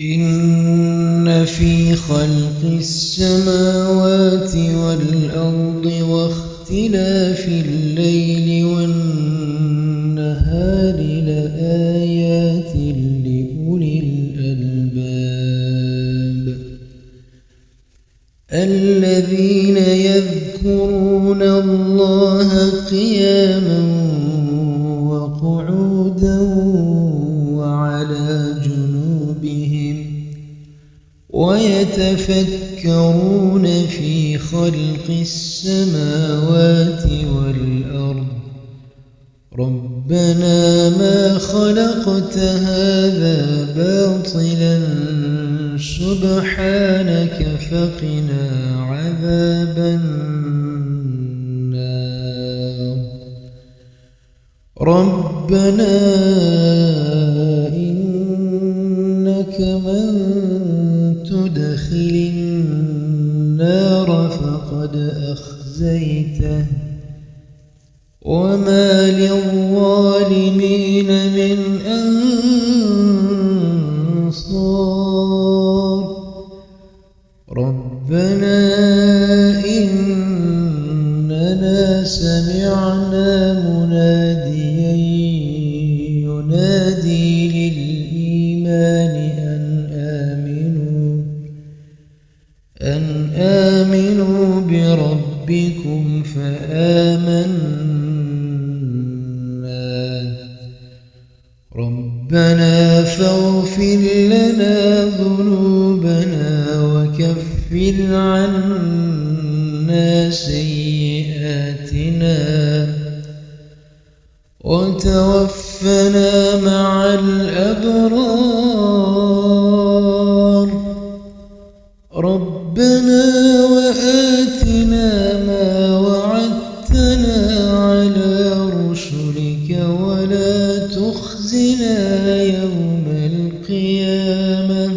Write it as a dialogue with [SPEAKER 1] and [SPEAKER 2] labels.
[SPEAKER 1] إن في خلق السماوات والأرض واختلاف الليل والنهار لآيات لأولي الألباب الذين يذكرون الله قياما وقعودا وعلى جنوبهم ويتفكرون في خلق السماوات والأرض ربنا ما خلقت هذا باطلا سبحانك فقنا عذاب النار ربنا إنك من تدخل النار فقد أخزيته وما للظالمين من أنصار ربنا إننا سمعنا مناديا ينادي للإيمان أن آمنوا بربكم فآمنا ربنا فاغفر لنا ذنوبنا وكفر عنا سيئاتنا وتوفنا مع الأبرار ربنا وآتنا ما وعدتنا على رسلك ولا تخزنا يوم القيامة